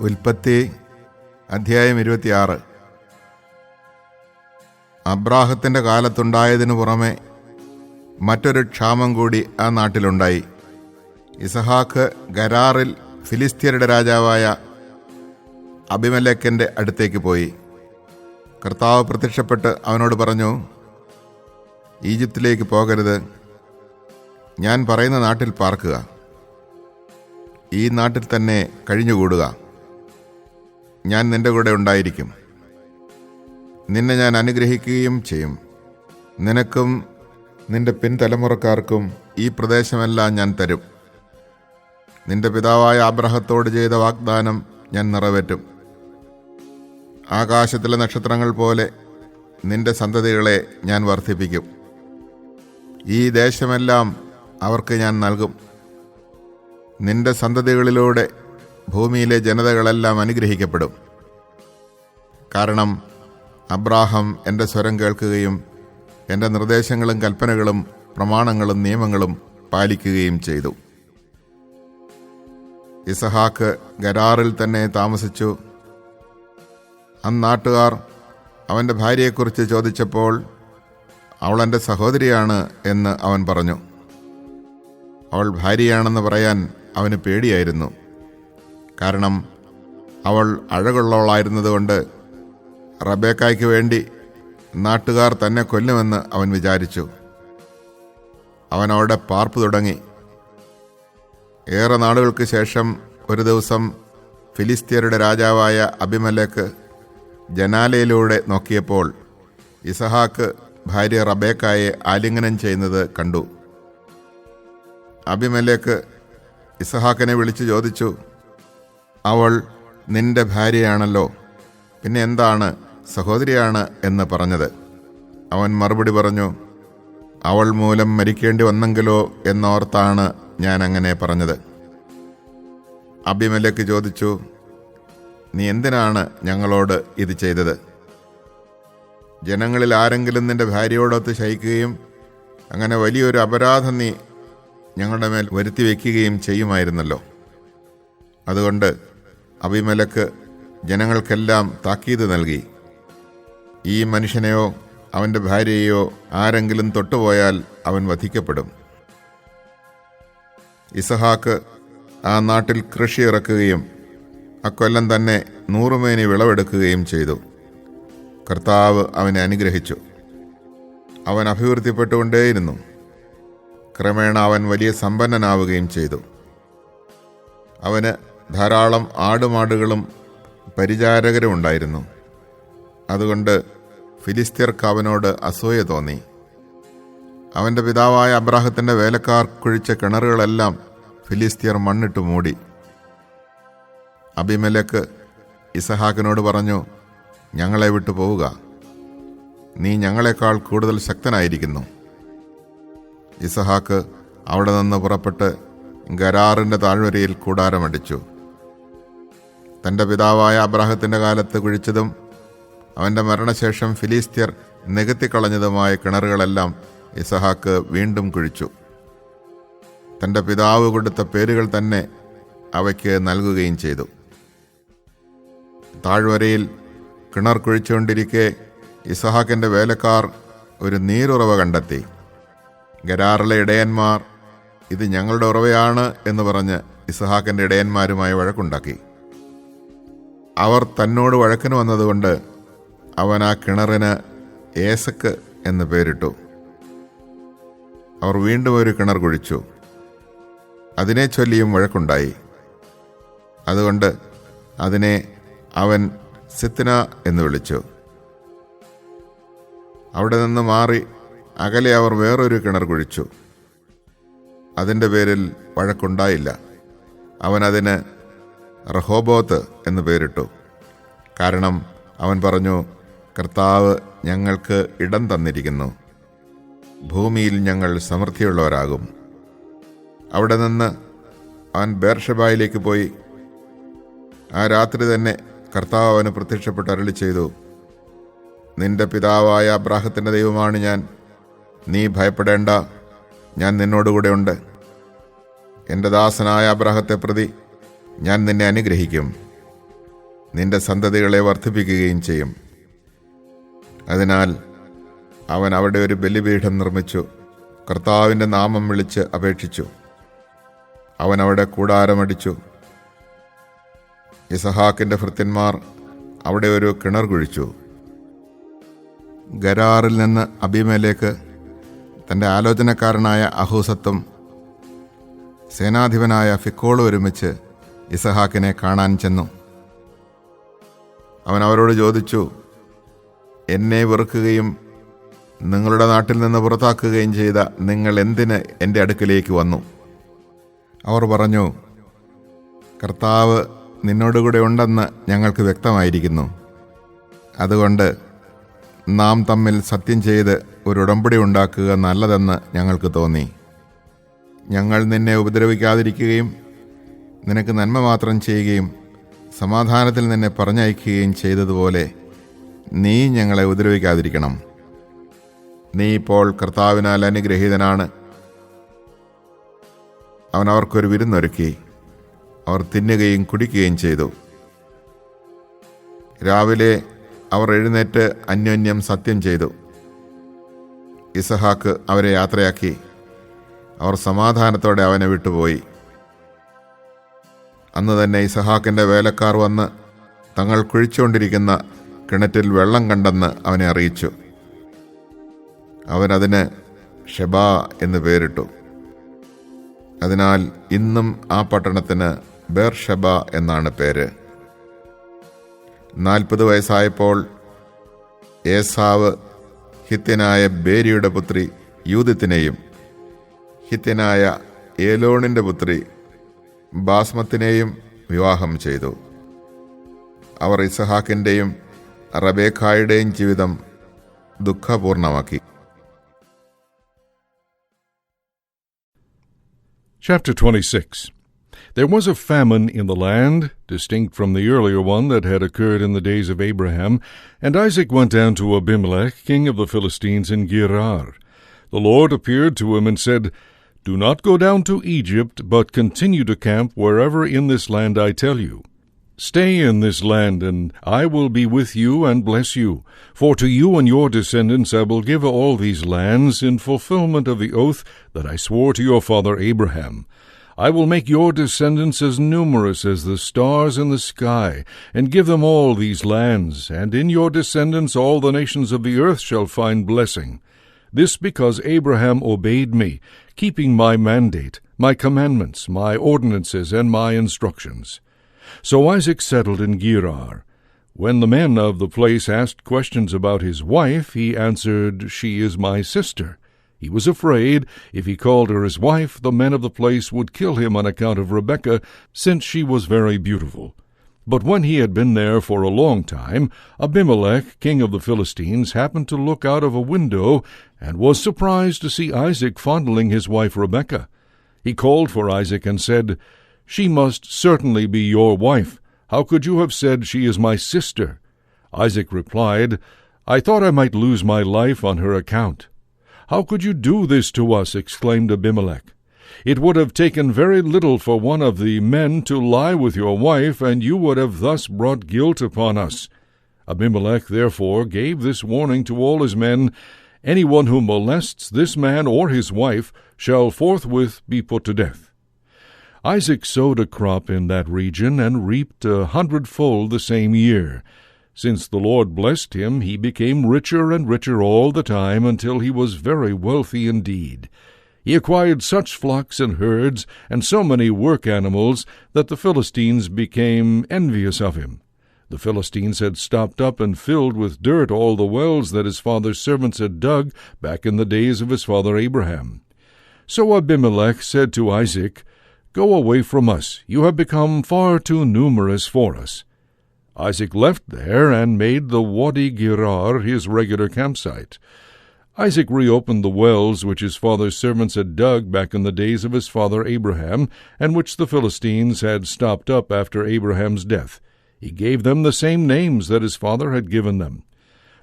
ഉൽപ്പത്തി അധ്യായം 26. അബ്രാഹത്തിൻ്റെ കാലത്തുണ്ടായതിനു പുറമെ മറ്റൊരു ക്ഷാമം കൂടി ആ നാട്ടിലുണ്ടായി. ഇസഹാക്ക് ഗരാറിൽ ഫിലിസ്ത്യരുടെ രാജാവായ അബിമേലെക്കിൻ്റെ അടുത്തേക്ക് പോയി. കർത്താവ് പ്രത്യക്ഷപ്പെട്ട് അവനോട് പറഞ്ഞു, ഈജിപ്തിലേക്ക് പോകരുത്, ഞാൻ പറയുന്ന നാട്ടിൽ പാർക്കുക, ഈ നാട്ടിൽ തന്നെ കഴിഞ്ഞുകൂടുക. ഞാൻ നിന്റെ കൂടെ ഉണ്ടായിരിക്കും, നിന്നെ ഞാൻ അനുഗ്രഹിക്കുകയും ചെയ്യും. നിനക്കും നിന്റെ പിൻതലമുറക്കാർക്കും ഈ പ്രദേശമെല്ലാം ഞാൻ തരും. നിന്റെ പിതാവായ അബ്രാഹത്തോട് ചെയ്ത വാഗ്ദാനം ഞാൻ നിറവേറ്റും. ആകാശത്തിലെ നക്ഷത്രങ്ങൾ പോലെ നിന്റെ സന്തതികളെ ഞാൻ വർദ്ധിപ്പിക്കും. ഈ ദേശമെല്ലാം അവർക്ക് ഞാൻ നൽകും. നിന്റെ സന്തതികളിലൂടെ ഭൂമിയിലെ ജനതകളെല്ലാം അനുഗ്രഹിക്കപ്പെടും. കാരണം അബ്രാഹാം എൻ്റെ സ്വരം കേൾക്കുകയും എൻ്റെ നിർദ്ദേശങ്ങളും കൽപ്പനകളും പ്രമാണങ്ങളും നിയമങ്ങളും പാലിക്കുകയും ചെയ്തു. ഇസഹാക്ക് ഗരാറിൽ തന്നെ താമസിച്ചു. അന്നാട്ടുകാർ അവൻ്റെ ഭാര്യയെക്കുറിച്ച് ചോദിച്ചപ്പോൾ അവൾ എൻ്റെ സഹോദരിയാണ് എന്ന് അവൻ പറഞ്ഞു. അവൾ ഭാര്യയാണെന്ന് പറയാൻ അവന് പേടിയായിരുന്നു. കാരണം അവൾ അഴകുള്ളവളായിരുന്നതുകൊണ്ട് റബേക്കായ്ക്ക് വേണ്ടി നാട്ടുകാർ തന്നെ കൊല്ലുമെന്ന് അവൻ വിചാരിച്ചു. അവൻ അവിടെ പാർപ്പ് തുടങ്ങി. ഏറെ നാളുകൾക്ക് ശേഷം ഒരു ദിവസം ഫിലിസ്ത്യരുടെ രാജാവായ അബിമേലെക്ക് ജനാലയിലൂടെ നോക്കിയപ്പോൾ ഇസഹാക്ക് ഭാര്യ റബേക്കായെ ആലിംഗനം ചെയ്യുന്നത് കണ്ടു. അബിമേലെക്ക് ഇസഹാക്കിനെ വിളിച്ചു ചോദിച്ചു, അവൾ നിന്റെ ഭാര്യയാണല്ലോ, പിന്നെ എന്താണ് സഹോദരിയാണ് എന്ന് പറഞ്ഞത്? അവൻ മറുപടി പറഞ്ഞു, അവൾ മൂലം മരിക്കേണ്ടി വന്നെങ്കിലോ എന്നോർത്താണ് ഞാൻ അങ്ങനെ പറഞ്ഞത്. അബിമേലെക്ക് ചോദിച്ചു, നീ എന്തിനാണ് ഞങ്ങളോട് ഇത് ചെയ്തത്? ജനങ്ങളിൽ ആരെങ്കിലും നിന്റെ ഭാര്യയോടൊത്ത് ശയിക്കുകയും അങ്ങനെ വലിയൊരു അപരാധം നീ ഞങ്ങളുടെ മേൽ വരുത്തി വയ്ക്കുകയും ചെയ്യുമായിരുന്നല്ലോ. അതുകൊണ്ട് അബിമേലെക്ക് ജനങ്ങൾക്കെല്ലാം താക്കീത് നൽകി, ഈ മനുഷ്യനെയോ അവൻ്റെ ഭാര്യയെയോ ആരെങ്കിലും തൊട്ടുപോയാൽ അവൻ വധിക്കപ്പെടും. ഇസഹാക്ക് ആ നാട്ടിൽ കൃഷി ഇറക്കുകയും അക്കൊല്ലം തന്നെ 100 മേനി വിളവെടുക്കുകയും ചെയ്തു. കർത്താവ് അവനെ അനുഗ്രഹിച്ചു. അവൻ അഭിവൃദ്ധിപ്പെട്ടുകൊണ്ടേയിരുന്നു. ക്രമേണ അവൻ വലിയ സമ്പന്നനാവുകയും ചെയ്തു. അവന് ധാരാളം ആടുമാടുകളും പരിചാരകരും ഉണ്ടായിരുന്നു. അതുകൊണ്ട് ഫിലിസ്ത്യർക്ക് അവനോട് അസൂയ തോന്നി. അവൻ്റെ പിതാവായ അബ്രാഹത്തിൻ്റെ വേലക്കാർ കുഴിച്ച കിണറുകളെല്ലാം ഫിലിസ്ത്യർ മണ്ണിട്ട് മൂടി. അബിമേലെക്ക് ഇസഹാക്കിനോട് പറഞ്ഞു, ഞങ്ങളെ വിട്ടു പോവുക, നീ ഞങ്ങളെക്കാൾ കൂടുതൽ ശക്തനായിരിക്കുന്നു. ഇസഹാക്ക് അവിടെ നിന്ന് പുറപ്പെട്ട് ഗരാറിൻ്റെ താഴ്വരയിൽ കൂടാരമടിച്ചു. തൻ്റെ പിതാവായ അബ്രാഹത്തിൻ്റെ കാലത്ത് കുഴിച്ചതും അവൻ്റെ മരണശേഷം ഫിലിസ്ത്യർ നികത്തിക്കളഞ്ഞതുമായ കിണറുകളെല്ലാം ഇസഹാക്ക് വീണ്ടും കുഴിച്ചു. തൻ്റെ പിതാവ് കൊടുത്ത പേരുകൾ തന്നെ അവയ്ക്ക് നൽകുകയും ചെയ്തു. താഴ്വരയിൽ കിണർ കുഴിച്ചുകൊണ്ടിരിക്കെ ഇസഹാക്കിൻ്റെ വേലക്കാർ ഒരു നീരുറവ കണ്ടെത്തി. ഗരാറിലെ ഇടയന്മാർ ഇത് ഞങ്ങളുടെ ഉറവയാണ് എന്ന് പറഞ്ഞ് ഇസഹാക്കിൻ്റെ ഇടയന്മാരുമായി വഴക്കുണ്ടാക്കി. അവർ തന്നോട് വഴക്കിന് വന്നതുകൊണ്ട് അവൻ ആ കിണറിന് ഏസക്ക് എന്ന് പേരിട്ടു. അവർ വീണ്ടും ഒരു കിണർ കുഴിച്ചു. അതിനെ ചൊല്ലിയും വഴക്കുണ്ടായി. അതുകൊണ്ട് അതിനെ അവൻ സിത്ന എന്ന് വിളിച്ചു. അവിടെ നിന്ന് മാറി അകലെ അവർ വേറൊരു കിണർ കുഴിച്ചു. അതിൻ്റെ പേരിൽ വഴക്കുണ്ടായില്ല. അവൻ അതിന് റഹോബോത്ത് എന്ന് പേരിട്ടു. കാരണം അവൻ പറഞ്ഞു, കർത്താവ് ഞങ്ങൾക്ക് ഇടം തന്നിരിക്കുന്നു, ഭൂമിയിൽ ഞങ്ങൾ സമൃദ്ധിയുള്ളവരാകും. അവിടെ നിന്ന് അവൻ ബേർഷബായിലേക്ക് പോയി. ആ രാത്രി തന്നെ കർത്താവ് അവന് പ്രത്യക്ഷപ്പെട്ട് അരുളി ചെയ്തു, നിന്റെ പിതാവായ അബ്രാഹത്തിൻ്റെ ദൈവമാണ് ഞാൻ, നീ ഭയപ്പെടേണ്ട, ഞാൻ നിന്നോടുകൂടെ ഉണ്ട്. എൻ്റെ ദാസനായ അബ്രാഹത്തെ പ്രതി ഞാൻ നിന്നെ അനുഗ്രഹിക്കും, നിന്റെ സന്തതികളെ വർദ്ധിപ്പിക്കുകയും ചെയ്യും. അതിനാൽ അവൻ അവിടെ ഒരു ബലിപീഠം നിർമ്മിച്ചു, കർത്താവിൻ്റെ നാമം വിളിച്ച് അപേക്ഷിച്ചു. അവൻ അവിടെ കൂടാരമടിച്ചു. ഇസഹാക്കിൻ്റെ ഭൃത്യന്മാർ അവിടെ ഒരു കിണർ കുഴിച്ചു. ഗരാറിൽ നിന്ന് അബീമേലെക്ക് തൻ്റെ ആലോചനക്കാരനായ അഹൂസത്തും സേനാധിപനായ ഫിക്കോളും ഒരുമിച്ച് ഇസഹാക്കിനെ കാണാൻ ചെന്നു. അവൻ അവരോട് ചോദിച്ചു, എന്നെ വെറുക്കുകയും നിങ്ങളുടെ നാട്ടിൽ നിന്ന് പുറത്താക്കുകയും ചെയ്ത നിങ്ങൾ എന്തിന് എൻ്റെ അടുക്കലേക്ക് വന്നു? അവർ പറഞ്ഞു, കർത്താവ് നിന്നോടുകൂടെ ഉണ്ടെന്ന് ഞങ്ങൾക്ക് വ്യക്തമായിരിക്കുന്നു. അതുകൊണ്ട് നാം തമ്മിൽ സത്യം ചെയ്ത് ഒരു ഉടമ്പടി ഉണ്ടാക്കുക നല്ലതെന്ന് ഞങ്ങൾക്ക് തോന്നി. ഞങ്ങൾ നിന്നെ ഉപദ്രവിക്കാതിരിക്കുകയും നിനക്ക് നന്മ മാത്രം ചെയ്യുകയും സമാധാനത്തിൽ നിന്നെ പറഞ്ഞയക്കുകയും ചെയ്തതുപോലെ നീ ഞങ്ങളെ ഉപദ്രവിക്കാതിരിക്കണം. നീ ഇപ്പോൾ കർത്താവിനാൽ അനുഗ്രഹീതനാണ്. അവൻ അവർക്കൊരു വിരുന്നൊരുക്കി. അവർ തിന്നുകയും കുടിക്കുകയും ചെയ്തു. രാവിലെ അവർ എഴുന്നേറ്റ് അന്യോന്യം സത്യം ചെയ്തു. ഇസഹാക്ക് അവരെ യാത്രയാക്കി. അവർ സമാധാനത്തോടെ അവനെ വിട്ടുപോയി. അന്ന് തന്നെ ഇസഹാക്കിൻ്റെ വേലക്കാർ വന്ന് തങ്ങൾ കുഴിച്ചുകൊണ്ടിരിക്കുന്ന കിണറ്റിൽ വെള്ളം കണ്ടെന്ന് അവനെ അറിയിച്ചു. അവനതിന് ഷെബാ എന്ന് പേരിട്ടു. അതിനാൽ ഇന്നും ആ പട്ടണത്തിന് ബേർഷെബ എന്നാണ് പേര്. 40 വയസ്സായപ്പോൾ ഏസാവ് ഹിത്യനായ ബേരിയുടെ പുത്രി യൂദിത്തിനെയും ഹിത്യനായ ഏലോണിൻ്റെ പുത്രി ബാസ്മത്തിനെയും വിവാഹം ചെയ്തു. അവർ ഇസഹാക്കിൻ്റെയും റബേക്കായുടെയും ജീവിതം ദുഃഖപൂർണമാക്കി. Chapter 26. There was a famine in the land, distinct from the earlier one that had occurred in the days of Abraham, and Isaac went down to Abimelech, king of the Philistines, in Gerar. The Lord appeared to him and said, Do not go down to Egypt, but continue to camp wherever in this land I tell you. Stay in this land, and I will be with you and bless you. For to you and your descendants I will give all these lands in fulfillment of the oath that I swore to your father Abraham. I will make your descendants as numerous as the stars in the sky, and give them all these lands, and in your descendants all the nations of the earth shall find blessing. This because Abraham obeyed me, keeping my mandate, my commandments, my ordinances, and my instructions. So Isaac settled in Gerar. When the men of the place asked questions about his wife, he answered, She is my sister. He was afraid, if he called her his wife, the men of the place would kill him on account of Rebekah, since she was very beautiful. But when he had been there for a long time, Abimelech, king of the Philistines, happened to look out of a window, and was surprised to see Isaac fondling his wife Rebekah. He called for Isaac and said, She must certainly be your wife. How could you have said, She is my sister? Isaac replied, I thought I might lose my life on her account. How could you do this to us? Exclaimed Abimelech. It would have taken very little for one of the men to lie with your wife, and you would have thus brought guilt upon us. Abimelech therefore gave this warning to all his men, Anyone who molests this man or his wife shall forthwith be put to death. Isaac sowed a crop in that region and reaped 100-fold the same year. Since the Lord blessed him, he became richer and richer all the time until he was very wealthy indeed. He acquired such flocks and herds and so many work animals that the Philistines became envious of him. The Philistines had stopped up and filled with dirt all the wells that his father's servants had dug back in the days of his father Abraham. So Abimelech said to Isaac, Go away from us. You have become far too numerous for us. Isaac left there and made the Wadi Gerar his regular campsite. Isaac reopened the wells which his father's servants had dug back in the days of his father Abraham, and which the Philistines had stopped up after Abraham's death. He gave them the same names that his father had given them.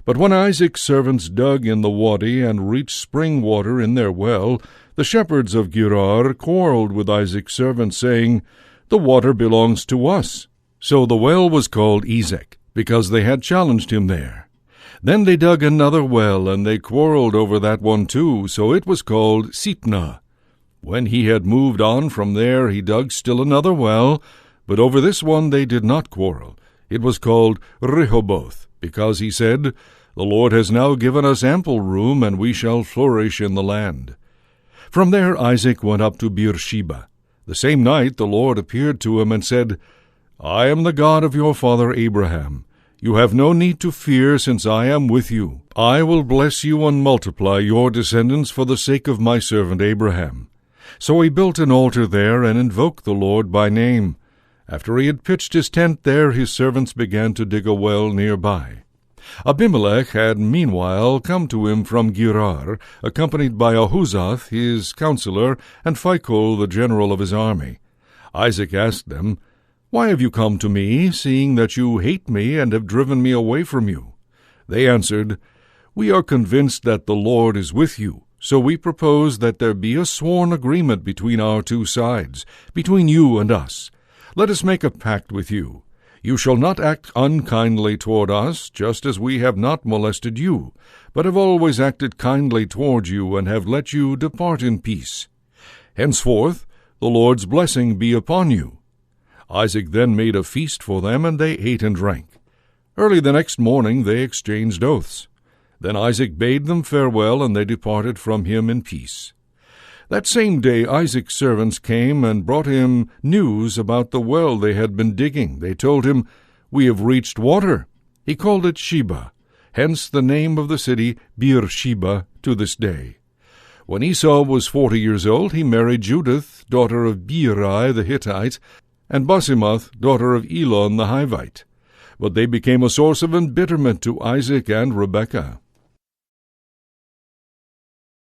But when Isaac's servants dug in the wadi and reached spring water in their well, the shepherds of Gerar quarreled with Isaac's servants, saying, The water belongs to us. So the well was called Ezek, because they had challenged him there. Then they dug another well, and they quarreled over that one too, so it was called Sitnah. When he had moved on from there, he dug still another well, but over this one they did not quarrel. It was called Rehoboth, because he said, "The Lord has now given us ample room, and we shall flourish in the land." From there Isaac went up to Beersheba. The same night the Lord appeared to him and said, "I am the God of your father Abraham. You have no need to fear, since I am with you. I will bless you and multiply your descendants for the sake of my servant Abraham." So he built an altar there and invoked the Lord by name. After he had pitched his tent there, his servants began to dig a well nearby. Abimelech had meanwhile come to him from Gerar, accompanied by Ahuzath, his counselor, and Phicol, the general of his army. Isaac asked them, "Why have you come to me, seeing that you hate me and have driven me away from you?" They answered, "We are convinced that the Lord is with you, so we propose that there be a sworn agreement between our two sides, between you and us. Let us make a pact with you. You shall not act unkindly toward us, just as we have not molested you, but have always acted kindly toward you and have let you depart in peace. Henceforth the Lord's blessing be upon you." Isaac then made a feast for them, and they ate and drank. Early the next morning they exchanged oaths. Then Isaac bade them farewell, and they departed from him in peace. That same day Isaac's servants came and brought him news about the well they had been digging. They told him, "We have reached water." He called it Sheba, hence the name of the city Beersheba to this day. When Esau was 40 years old, he married Judith, daughter of Beeri the Hittite, and Basemath, daughter of Elon the Hivite. But they became a source of embitterment to Isaac and Rebekah.